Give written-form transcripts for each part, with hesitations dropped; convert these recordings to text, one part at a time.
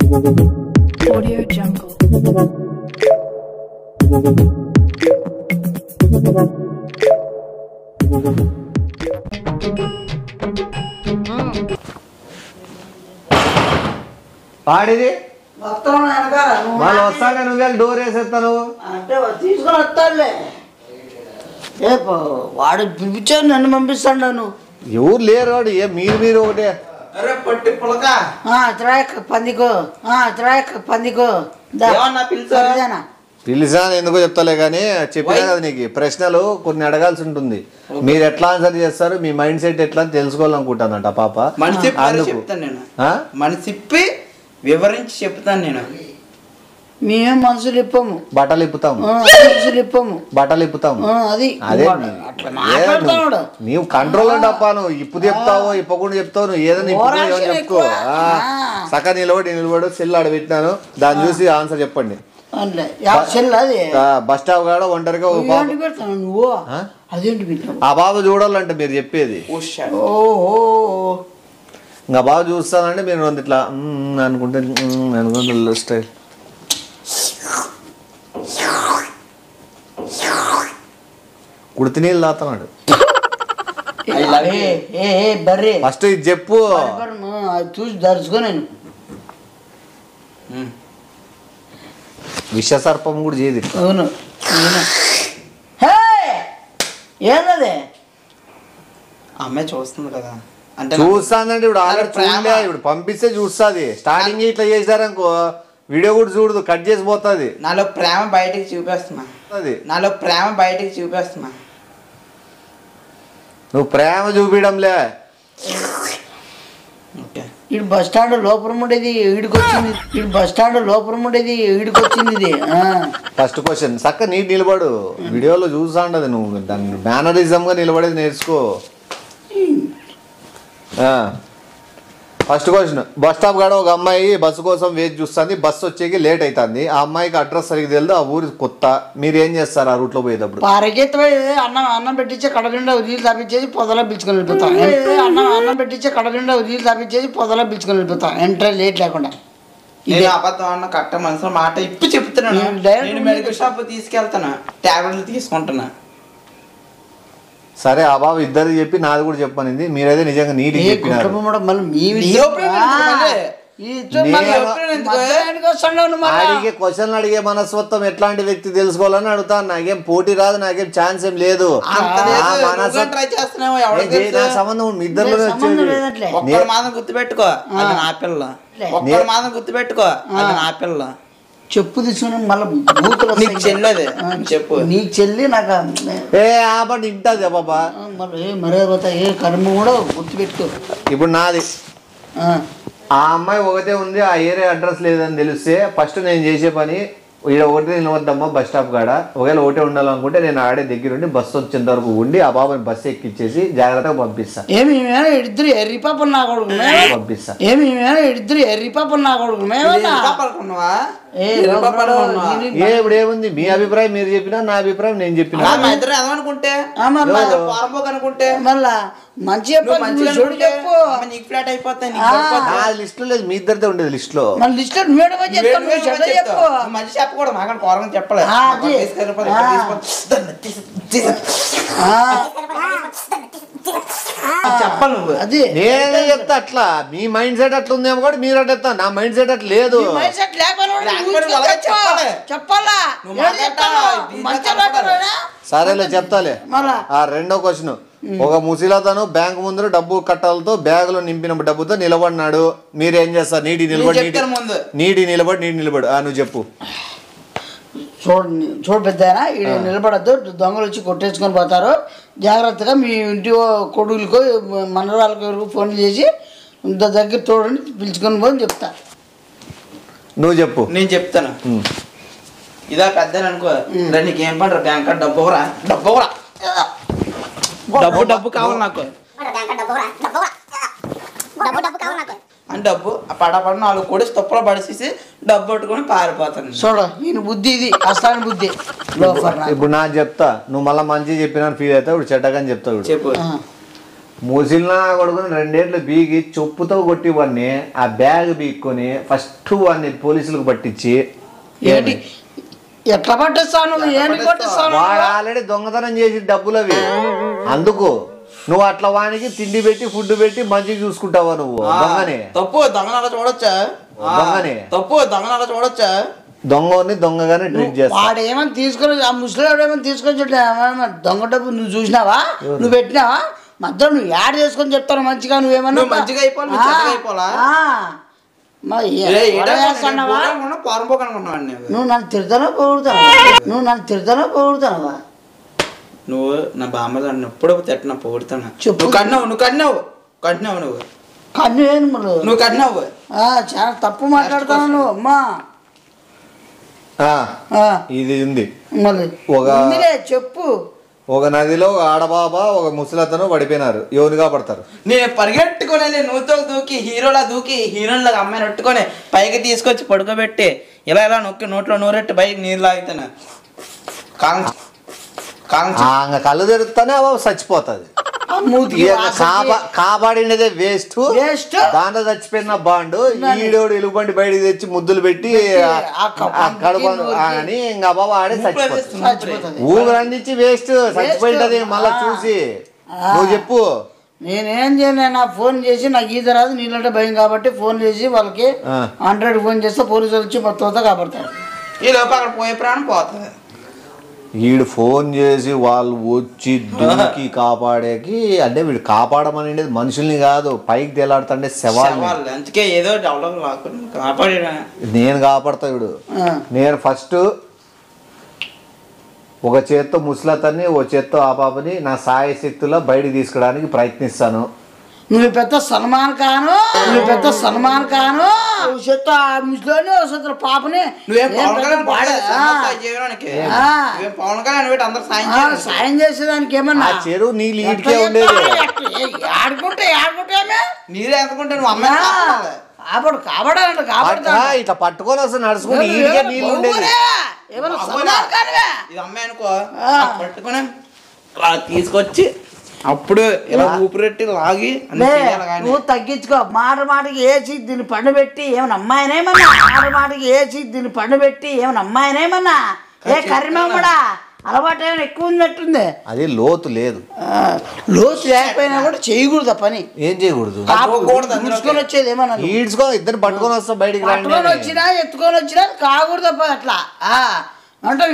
Audio Jungle. పాడిది వస్తాను వాళ్ళు వస్తానే నువ్వే డోర్ వేసేస్తాను అంటే తీసుకొని వస్తాడులే ఏ వాడు పిలిపించాడు నన్ను పంపిస్తాడు నువ్వు ఎవరు లేరు వాడు మీరు ఒకటే అరే పట్టి పులక పందికో పందికో పిలిచాను ఎందుకో చెప్తాలే కానీ చెప్పినా కదా నీకు ప్రశ్నలు కొన్ని అడగాల్సి ఉంటుంది మీరు ఎట్లా ఆన్సర్ చేస్తారు మీ మైండ్ సెట్ ఎట్లా అని తెలుసుకోవాలనుకుంటానంట పాప మనిషి చెప్తాను నేను మనిషి వివరించి చెప్తాను నేను మేమేం మనసులు ఇప్పము బట్టలు ఇప్పుతాము మనసులు ఇప్పము బట్టలు ఇప్పుతాము అది అదే అట్లా మాట్లాడుతున్నాడు నీవు కంట్రోల్ అంటే అప్ప నువ్వు ఇప్పు చెప్తావు ఇప్పకుండా చెప్తావు నువ్వు ఏదైనా ఇప్పుడు చెప్పుకో సక నిలబడు సెల్ ఆడ పెట్టినాను దాన్ని చూసి ఆన్సర్ చెప్పండి బస్ స్టాప్ కాడ ఒంటరిగా నువ్వు అదేంటి ఆ బాబు చూడాలంటే మీరు చెప్పేది ఇంకా బాబు చూస్తానంటే మీరు ఇట్లా అనుకుంటే స్టైల్ కుడితి నీళ్ళు తాగుతున్నాడు ఫస్ట్ ఇది చెప్పు చూసి దర్చుకో నేను విషసర్పం కూడా చేయదు అవును ఏనదే అమ్మాయి చూస్తుంది కదా అంటే చూస్తానంటే ఇప్పుడు ఆల్రెడీ చూడలే ఇప్పుడు పంపిస్తే చూస్తుంది స్టార్టింగ్ ఇట్లా చేశారనుకో వీడియో కూడా చూడదు కట్ చేసి పోతుంది నాలో ప్రేమ బయటికి చూపిస్తున్నా నువ్వు ప్రేమ చూపించడంలే ఇటు బస్ స్టాండ్ లోపల ఉండేది ఈడికొచ్చింది ఇది ఫస్ట్ క్వశ్చన్ చక్క నీట్ నిలబడు వీడియోలో చూస్తా ఉండదు నువ్వు దాన్ని మేనరిజం గా నిలబడేది నేర్చుకో ఫస్ట్ క్వశ్చన్ బస్ స్టాప్ కాడ ఒక అమ్మాయి బస్సు కోసం వేచి చూస్తుంది బస్సు వచ్చేకి లేట్ అవుతుంది ఆ అమ్మాయికి అడ్రస్ సరిగ్గా తెలియదు ఆ ఊరి కొత్త మీరు ఏం చేస్తారు ఆ రూట్ లో పోయేటప్పుడు పారకెత్తి అన్నం పెట్టించి కడ నిండా ఉదీలు తాపించేసి పొదలో పిలుచుకొని వెళ్ళిపోతాం అన్నం పెట్టించి కడ నిండా ఉదీలు తాపించేసి పొదలో పిలుచుకొని వెళ్ళిపోతాం ఎంట్రీ లేట్ లేకుండా నేను అబద్ధం అన్న కరెక్ట్ మనసులో మాట ఇప్పుడు చెప్తున్నాను నేను మెడికల్ షాప్ తీసుకెళ్తాను టాబ్లెట్లు తీసుకుంటున్నా సరే ఆ బాబు ఇద్దరు చెప్పి నాది కూడా చెప్పనింది మీరైతే నిజంగా నీటి చెప్పినారు అడిగే క్వశ్చన్ అడిగే మనస్తత్వం ఎట్లాంటి వ్యక్తి తెలుసుకోవాలని అడుగుతాను నాకేం పోటీ రాదు నాకేం ఛాన్స్ ఏం లేదు సంబంధం మీ ఇద్దరు గుర్తుపెట్టుకో అది నా పిల్ల గుర్తుపెట్టుకో అది నా పిల్ల చెప్పు తీసుకుని మళ్ళీ నీకు చెల్లెదే చెప్పు నీకు చెల్లి నాకు ఇంటది బాబా మరే పోతా ఏ కర్మ కూడా గుర్తుపెట్టుకో ఇప్పుడు నాది ఆ అమ్మాయి ఒకటే ఉంది ఆ ఏరియా అడ్రస్ లేదని తెలిస్తే ఫస్ట్ నేను చేసే పని ఇక్కడ ఒకటే నిలవద్దమ్మా బస్ స్టాప్ కాడ ఒకవేళ ఒకటే ఉండాలనుకుంటే నేను ఆడే దగ్గర ఉండి బస్సు వచ్చేంత వరకు ఉండి ఆ బాబాని బస్సు ఎక్కిచ్చేసి జాగ్రత్తగా పంపిస్తా ఇద్దరు ఎర్రి పాపలు నా కొడుకు పంపిస్తా ఇద్దరు ఎర్రి పాపలు నా కొడుకు ఇప్పుడు ఏముంది మీ అభిప్రాయం మీరు చెప్పినా నా అభిప్రాయం నేను చెప్పినా అనుకుంటే మళ్ళా మంచి లిస్ట్ లో లేదు మీ ఇద్దరితో ఉండేది లిస్ట్ లో లిస్ట్ మంచి చెప్పకూడదు మాకంటే కోరం చెప్పలేదు చెప్పాలి నువ్వు అది నేనే చెప్తా అట్లా మీ మైండ్ సెట్ అట్లా ఉందేమో కూడా మీరు అట్లా చెప్తా నా మైండ్ సెట్ అట్లా లేదు సరేలే చెప్తాలే ఆ రెండో క్వశ్చన్ ఒక ముసిలతను బ్యాంకు ముందు డబ్బు కట్టాలతో బ్యాగులో నింపిన డబ్బుతో నిలబడినాడు మీరేం చేస్తారు నీటి నిలబడు నువ్వు చెప్పు చూడు పెద్ద నిలబడద్దు దొంగలు వచ్చి కొట్టేసుకొని పోతారు జాగ్రత్తగా మీ ఇంటి కొడుకులకు మనరాళ్ళకి ఎవరికి ఫోన్ చేసి దగ్గర తోడని పిలుచుకొని పోని చెప్తా నువ్వు చెప్పు నేను చెప్తాను ఇదా పెద్ద అనుకో నీకు ఏం పడరా బ్యాంక్ డబ్బు డబ్బు కావాలి నాకు అని డబ్బు పడపడ 4 కోడి తొప్పలో పడేసేసి డబ్బు పట్టుకొని పారిపోతాను చూడ నేను బుద్ధి ఇది అస్తాని బుద్ధి ఇప్పుడు నాకు చెప్తా నువ్వు మళ్ళీ మంచిగా చెప్పినా ఫీల్ అవుతావు ఇప్పుడు చెడ్డగాని చెప్తావు చెప్పు ముసిలినా కొడుకుని 2 ఏళ్ళు బీగి చెప్పుతో కొట్టివన్నీ ఆ బ్యాగ్ బీక్కొని ఫస్ట్ వాడిని పోలీసులకు పట్టించి ఏంటి ఎట్లా పట్టిస్తాను ఏంటి పట్టిస్తాను వాడు ఆల్రెడీ దొంగతనం చేసి డబ్బులు అవి అందుకు నువ్వు అట్లా వానికి తిండి పెట్టి ఫుడ్ పెట్టి మంచిగా చూసుకుంటావా నువ్వు దొంగనే తప్పు దొంగనాల చూడొచ్చా దొంగనే తప్పు దొంగనాల చూడొచ్చా దొంగని దొంగగానే ట్రీట్ చేస్తా వాడు ఏమని తీసుకొని ఆ ముసలివాడు ఏమని తీసుకొని దొంగ డబ్బు నువ్వు చూసినావా నువ్వు పెట్టినావా మధ్యలో నువ్వు యాడ్ చేసుకొని చెప్తాను మంచిగా నువ్వేమన్నా మంచిగా అయిపోవాలి అయిపోవాలా నువ్వు నన్ను తిడతానో పొగుడుతావా నువ్వు నా బామ్మ ఎప్పుడు తిట్టినా పొగుడుతాను చెప్పు. నువ్వు కన్నావు నువ్వు కన్ను ఏను మరి నువ్వు కన్నావు చాలా తప్పు మాట్లాడుతాను నువ్వు అమ్మా ఇది ఉంది మళ్ళీ చెప్పు ఒక నదిలో ఒక ఆడబాబా ఒక ముసలతను పడిపోయినారు ఎవరుగా పడతారు నేను పరిగెట్టుకుని నువ్వుతో దూకి హీరోలా దూకి హీరోయిన్లాగా అమ్మాయిని పెట్టుకొని పైకి తీసుకొచ్చి పడుకోబెట్టి ఇలా నొక్కి నోట్లో నూరెట్టి బయట నీరు లాగుతాను కళ్ళు తెరుతానే చచ్చిపోతుంది కాపాడినదే వేస్ట్ దాంట్లో చచ్చిపోయిన బాండు ఈడోడు ఎలుగుబండి బయటికి తెచ్చి ముద్దులు పెట్టి కడుపు అని ఇంకా బాబా ఆడే చచ్చిపోతుంది ఊరు అందించి వేస్ట్ చచ్చిపోయింటది మళ్ళా చూసి నువ్వు చెప్పు నేనేం చేయను నా ఫోన్ చేసి నాకు ఈత రాదు నీళ్ళంటే భయం కాబట్టి ఫోన్ చేసి వాళ్ళకి 100 ఫోన్ చేస్తే పోలీసులు వచ్చి మొత్తం కాపాడతారు ఈ లోపు అక్కడ పోయే ప్రాణం పోతుంది వీడు ఫోన్ చేసి వాళ్ళు వచ్చి దునికి కాపాడేకి అంటే వీడు కాపాడమని మనుషుల్ని కాదు పైకి తేలాడుతుండే శవాలు అందుకే ఏదో కాపాడా నేను కాపాడతా వీడు నేను ఫస్ట్ ఒక చేత్తో ముసలతన్ని ఓ చేత్తో ఆ పాపని నా సాయశక్తుల్లో బయటికి తీసుకోవడానికి ప్రయత్నిస్తాను నువ్వు పెద్ద సల్మాన్ ఖాను ముసలి పాపని సాయం చేసేదానికి ఏమన్నా చెరువు నీళ్ళు ఇంటికే ఉండేది ఆడుకుంటే నీరు ఎంతకుంటే నువ్వు అమ్మాయి కాపాడాలంట ఇట్లా పట్టుకొని వస్తే నడుచుకుంటే ఇంటికే నీళ్ళు ఉండేది ఇది అమ్మాయి అనుకో పట్టుకుని తీసుకొచ్చి అప్పుడు ఇలా ఊపిరెట్టి లాగి నువ్వు తగ్గించుకో మాటకి ఏసి దీన్ని పండుబెట్టి ఏమన్నా అమ్మాయినేమన్నా ఏ కర్రీమమ్మడా అలవాటు ఏమైనా ఎక్కువ ఉన్నట్టుంది అది లోతు లేదు లోతు లేకపోయినా కూడా చేయకూడదు ఆ పని ఏం చేయకూడదు ముడుచుకొని వచ్చేది ఏమన్నా ఇద్దరు పట్టుకొని వస్తా బయటికి ఎత్తుకొని వచ్చినా కాకూడదు అప్ప అట్లా అంటే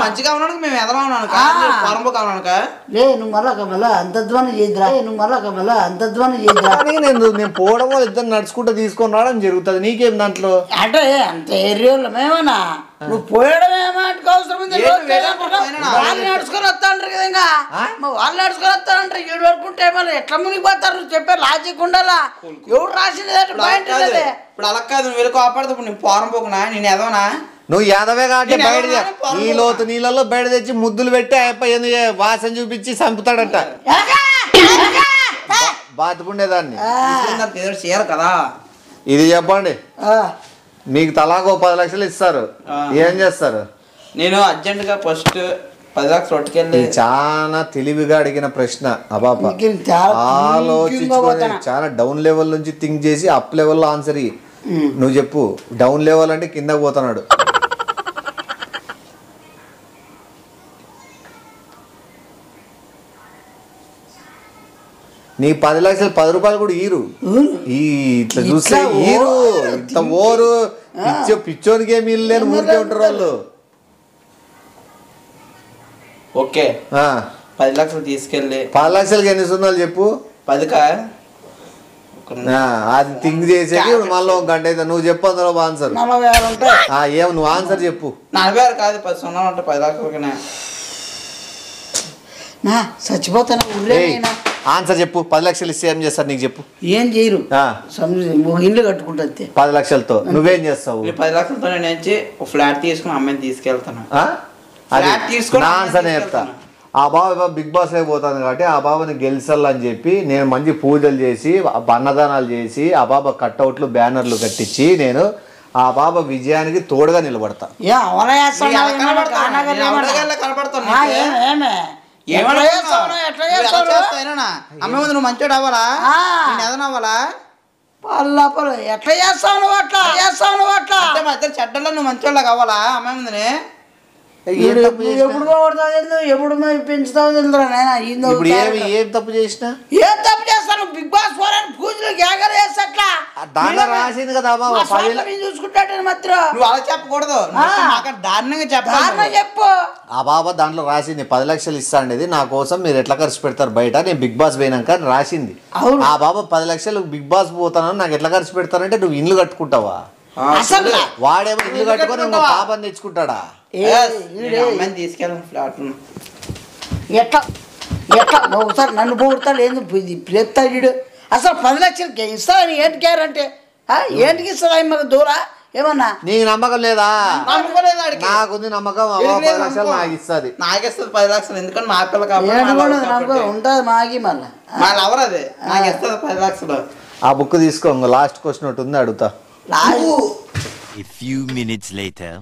మంచిగా ఉన్నాను మేము ఎదలా ఉన్నాను లే నువ్వు మళ్ళా అంతధ్వానం చేద్దా నేను పోవడం వల్ల ఇద్దరు నడుచుకుంటూ తీసుకొని రావడం జరుగుతుంది నీకేం దాంట్లో అంటే అంత ఏరియాలో మేమన్నా నువ్వు పోయడం ఏమంటే అవసరం ఉంది వాళ్ళు నడుచుకొని వస్తాంటారు కదా ఇంకా వాళ్ళు నడుచుకొని వస్తానంటారు 7 వరకు ఉంటే మళ్ళీ ఎట్లా మునిగిపోతారు నువ్వు చెప్పే లాజిక్ ఉండాలా ఎవరు రాసింది ఇప్పుడు అలా కాదు నువ్వు వెళ్ళి కాపాడుతూ ఇప్పుడు నేను పోరం పోకున్నా నేను ఎదవనా నువ్వు యాదవే కాబట్టి బయట ఈ లోతు నీళ్ళలో బయట తెచ్చి ముద్దులు పెట్టి అయిపోయింది వాసన చూపించి చంపుతాడంట బాతుకుండేదాన్ని చేయరు కదా ఇది చెప్పండి మీకు తలాగో 10 లక్షలు ఇస్తారు ఏం చేస్తారు నేను అర్జెంట్ గా ఫస్ట్ 10 లక్షలు పట్టుకెళ్ళి చాలా తెలివిగా అడిగిన ప్రశ్న అబాబా ఆలోచించుకొని చాలా డౌన్ లెవెల్ నుంచి థింక్ చేసి అప్ లెవెల్లో ఆన్సర్ ఇయ్యి నువ్వు చెప్పు డౌన్ లెవెల్ అంటే కిందకు పోతున్నాడు నీ 10 లక్షలు 10 రూపాయలు కూడా ఈరు ఇట్లా చూస్తే ఈరు ఇట్లా ఓరు పిచ్చోనికి ఏమి లేని ఊరికే ఉంటారు వాళ్ళు ఓకే 10 లక్షలు తీసుకెళ్ళి 10 లక్షలకి ఎన్ని సున్నాలు చెప్పు 10కా అది థింక్ చేసేది మళ్ళీ 1 గంట అయితే నువ్వు చెప్పు అందులో ఆన్సర్ ఏం నువ్వు ఆన్సర్ చెప్పు 46 కాదు 10 సున్నాలు ఉంటాయి 10 లక్షలకి చచ్చిపోతాను ఆన్సర్ చెప్పు 10 లక్షలు ఇస్తే ఏం చేస్తారు నీకు చెప్పు ఏం చేయరు ఇల్లు కట్టుకుంటుంది 10 లక్షలతో నువ్వేం చేస్తావు 10 లక్షలతో నేను ఫ్లాట్ తీసుకుని అమ్మాయిని తీసుకెళ్తాను ఆన్సర్ చెప్తా ఆ బాబు బిగ్ బాస్ అయిపోతాను కాబట్టి ఆ బాబాని గెలిచాలని చెప్పి నేను మంచి పూజలు చేసి అన్నదానాలు చేసి ఆ బాబా కట్అవుట్లు బ్యానర్లు కట్టించి నేను ఆ బాబా విజయానికి తోడుగా నిలబడతా ఎట్లా చేస్తావు అమ్మ ముందు నువ్వు మంచోడు అవ్వాలా ఆ. నేను ఏదైనా అవ్వాలా పల్లపలు ఎట్లా చేస్తావు నువ్వు అట్లా అంటే మా ఇద్దరు చెడ్డల్లో నువ్వు మంచోళ్ళ కావాలా అమ్మాయి ముందునే ఎప్పుడు పోగొడతావు ఎప్పుడు పెంచుతావు తెలుదురా నాయన ఇప్పుడు ఏం తప్పు చేసినా ఏం తప్పు చేస్తాను బిగ్ బాస్ 4 అని పూజలు గ్యాగలు చేస్తా అట్లా దాంట్లో రాసింది కదా అమ్మా, మా 10,000 స్వామి చూసుకుంటాడు మాత్రం నువ్వు అలా చెప్పకూడదు మాకు దారుణంగా చెప్పాలి కారణం చెప్పు ఆ బాబా దాంట్లో రాసింది 10 లక్షలు ఇస్తా అనేది నా కోసం మీరు ఎట్లా ఖర్చు పెడతారు బయట నేను బిగ్ బాస్ పోయినాక అని రాసింది. అవును. ఆ బాబా 10 లక్షలు బిగ్ బాస్ పోతానని నాకు ఎట్లా ఖర్చు పెడతానంటే నువ్వు ఇల్లు కట్టుకుంటావా? అసలు వాడేమో ఇల్లు కట్టుకొని ఇంకో పాపని తెచ్చుకుంటాడా? అమ్మాయిని తీసుకెళ్ళాను ఫ్లాట్ ఎట్లా ఎట్లా ఒకసారి నన్ను పోగొడతాడు ఏంది పిలుస్తాడు అసలు 10 లక్షలకి ఇస్తాను ఏంటి గ్యారంటీ ఏంటికి ఇస్తా మాకు దూరా ఏమన్నా నీకు నమ్మకం లేదా? నమ్మకలేదు ఆడికి. నాకుంది నమ్మకం. అవ్వ 10 లక్షలు నాకు ఇస్తుంది. నాకిస్తుంది 10 లక్షలు ఎందుకంటే మా పిల్ల నమ్మకం ఉంటుంది మాకి మళ్ళీ వాళ్ళు ఎవరు అదే నాకు ఇస్తుంది 10 లక్షలు. ఆ బుక్ తీసుకో లాస్ట్ క్వశ్చన్ ఒకటి ఉంది అడుగుతా. A few minutes later.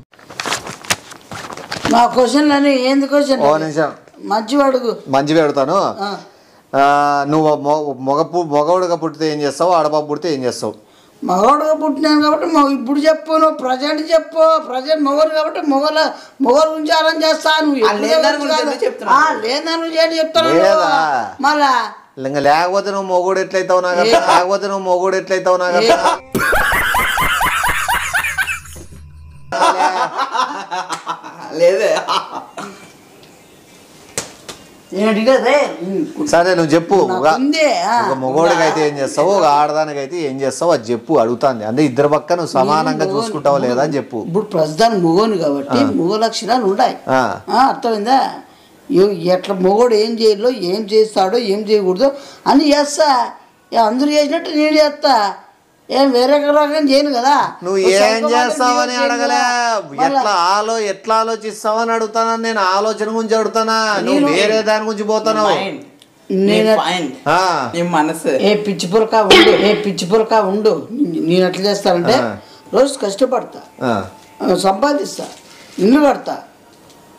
మా క్వశ్చన్ అని ఏంది క్వశ్చన్ ఓ నిమిషం మంచిగా అడుగు మంచిగా అడుగుతాను. నువ్వు మగవుడుగా పుట్టితే ఏం చేస్తావు, ఆడబాబు పుడితే ఏం చేస్తావు? మగవాడుగా పుట్టినాను కాబట్టి ఇప్పుడు చెప్పు నువ్వు ప్రజెంట్ చెప్పు ప్రజెంట్ మొగలు కాబట్టి మొగలు గురించి ఆలోచన చేస్తా నువ్వు లేదని నువ్వు చేయండి చెప్తాను లేదా? మళ్ళా ఇంకా లేకపోతే నువ్వు మొగుడు ఎట్లయితావు నాకు లేకపోతే నువ్వు మొగుడు ఎట్లయితావు నాకు లేదే సరే నువ్వు చెప్పు. ఒక ఒక మొగోడికి అయితే ఏం చేస్తావు, ఒక ఆడదానికి అయితే ఏం చేస్తావు అది చెప్పు అడుగుతాంది. అంటే ఇద్దరు పక్క నువ్వు సమానంగా చూసుకుంటావు లేదా అని చెప్పు. ఇప్పుడు ప్రస్తుతానికి మొగోని కాబట్టి మొగ లక్షణాలు ఉన్నాయి అర్థమైందా ఎట్లా మొగోడు ఏం చేయాలో ఏం చేస్తాడో ఏం చేయకూడదు అని చేస్తా అందరూ చేసినట్టు నేను చేస్తా ఏం వేరే రకం చేయను కదా. నువ్వు ఏం చేస్తావని అడగలే ఎట్లా ఆలోచిస్తావని అడుగుతానా నేను ఆలోచన గురించి అడుగుతానా నువ్వు వేరే దాని గురించి పోతున్నావు. మనసు ఏ పిచ్చి పులక ఉండు నేను ఎట్లా చేస్తానంటే రోజు కష్టపడతా సంపాదిస్తా ఇల్లు కడతా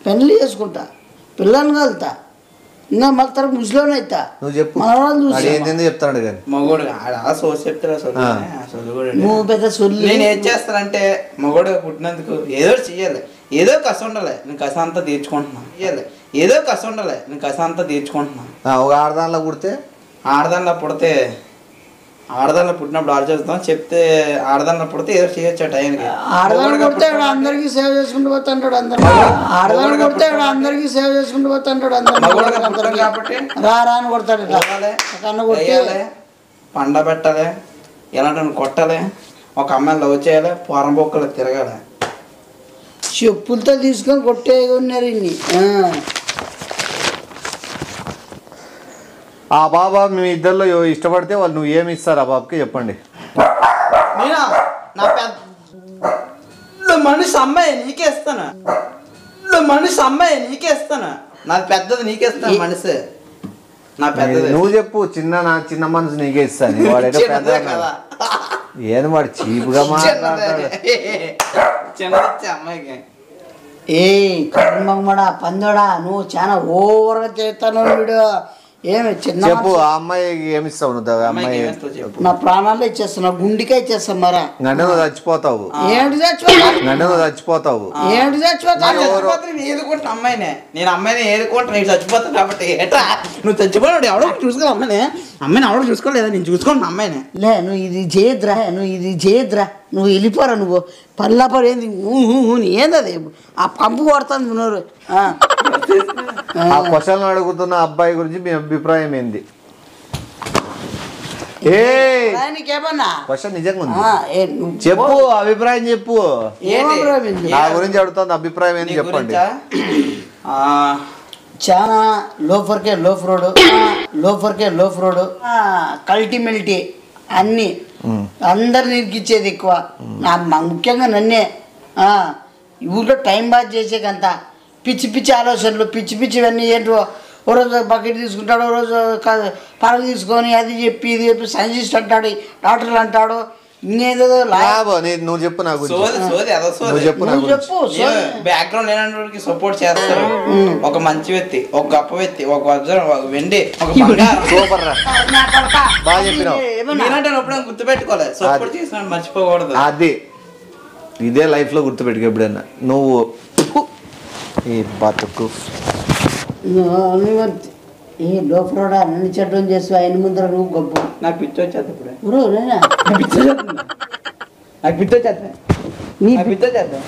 పెళ్ళి చేసుకుంటా పిల్లల్ని కలుతా ఇంకా మళ్ళీ తర్వాత ముసలోని అవుతా నువ్వు చెప్పు చెప్తాడు కానీ మగోడు చెప్తారా నువ్వు పెద్ద సొల్లు నేను ఏం చేస్తానంటే మగోడు పుట్టినందుకు ఏదో చెయ్యాలి ఏదో కష్టం ఉండాలి నేను కష్టం అంతా తీర్చుకుంటున్నాను చెయ్యాలి ఏదో కష్టం ఉండాలి నేను కష్టం అంతా తీర్చుకుంటున్నాను. ఒక ఆడదానిలో పుడితే ఆడదానిలో పుట్టినప్పుడు ఆలోచిస్తాం చెప్తే ఆడదానిలో పుడితే ఏదో చేయొచ్చు టైంకి ఆడదాన్ని కొడితే అందరికి సేవ చేసుకుంటూ పోతుంటాడు ఆడదాన్ని కొడితే అందరికి సేవ చేసుకుంటూ పోతుంటాడు అందరూ కాబట్టి రాని కొడతాడు కన్ను కొట్టాలి పండ పెట్టాలి ఎలాంటి కొట్టాలి ఒక అమ్మాయిని లవ్ చేయాలి పొరం బొక్కలు తిరగాలి చెప్పులతో తీసుకొని కొట్టే ఉన్నారు ఇన్ని. ఆ బాబా మీ ఇద్దరిలో ఇష్టపడితే వాళ్ళు నువ్వు ఏమి ఇస్తారు ఆ బాబుకి చెప్పండి. నేనా నా పెద్ద మనిషి అమ్మాయి నీకే ఇస్తాను నాది పెద్దది నీకే ఇస్తాను మనిషి నా పెద్దది నువ్వు చెప్పు చిన్న మనసు నీకే ఇస్తాను. వాడేదో పెద్ద ఏది వాడు చీపుగా మాట్లాడతాడు. అమ్మాయికి ఏ కర్మడా పందోడా నువ్వు చాలా ఓవర్గా చేస్తాను వీడు ఏమి చిన్న చెప్పు ఆ అమ్మాయికి ఏమిస్తావు నువ్వు? అమ్మాయి నా ప్రాణాలు ఇచ్చేస్తున్నా గుండెకే ఇచ్చేస్తాను మరా గంట నువ్వు చచ్చిపోతావు ఏంటి చచ్చిపోతావు ఏదుకుంటా అమ్మాయినే నేను అమ్మాయిని ఏదుకుంటా నేను చచ్చిపోతాను కాబట్టి ఏటా నువ్వు చచ్చిపోయాడు ఎవడో చూసుకో అమ్మాయిని ఎవడో చూసుకోలేదా నేను చూసుకోండి అమ్మాయిని లే నువ్వు ఇది చేయద్రా నువ్వు వెళ్ళిపోరా నువ్వు పల్లాపరు ఏంది ఏందది ఆ పంపు కొడుతుంది నోరు. ఆ క్వశ్చన్ అడుగుతున్న అబ్బాయి గురించి మీ అభిప్రాయం ఏంది? నీకేమన్నా క్వశ్చన్ నిజంగా ఉంది చెప్పు అభిప్రాయం చెప్పు. నా గురించి అడుగుతుంది అభిప్రాయం ఏంది చెప్పండి. చాలా లోఫర్కే లోఫ్ రోడ్ కల్టిమిలిటీ అన్నీ అందరిని ఇరికిచ్చేది ఎక్కువ ముఖ్యంగా నన్నే ఊళ్ళో టైం పాస్ చేసేకంత పిచ్చి ఆలోచనలు పిచ్చివన్నీ ఏంటో ఓ రోజు బకెట్ తీసుకుంటాడు ఓ రోజు పరగ తీసుకొని అది చెప్పి ఇది చెప్పి సైంటిస్ట్ అంటాడు డాక్టర్లు అంటాడు ఇంకేదో నువ్వు చెప్పు నాకు సోది అదో సోది చెప్పు నాకు చెప్పు బ్యాక్గ్రౌండ్ లేనటువంటి సపోర్ట్ చేస్తారు ఒక మంచి వ్యక్తి ఒక గొప్ప వ్యక్తి ఒక వజ్రం ఒక వెండి ఒక బంగారం సూపర్ రా బాగా చెప్పినావు నేనంటే ఎప్పుడైనా గుర్తుపెట్టుకోలేదు సపోర్ట్ చేసిన మర్చిపోకూడదు అది ఇదే లైఫ్ లో గుర్తుపెట్టుకో ఎప్పుడైనా నువ్వు ఈ బతుకు ఏ లోపల నన్ను చెడ్డం చేసి ఆయన ముందర నువ్వు గొప్ప నాకు పిచ్చి వచ్చేది ఇప్పుడు నాకు పిచ్చి వచ్చేది నీ పిచ్చి వచ్చేద్దాం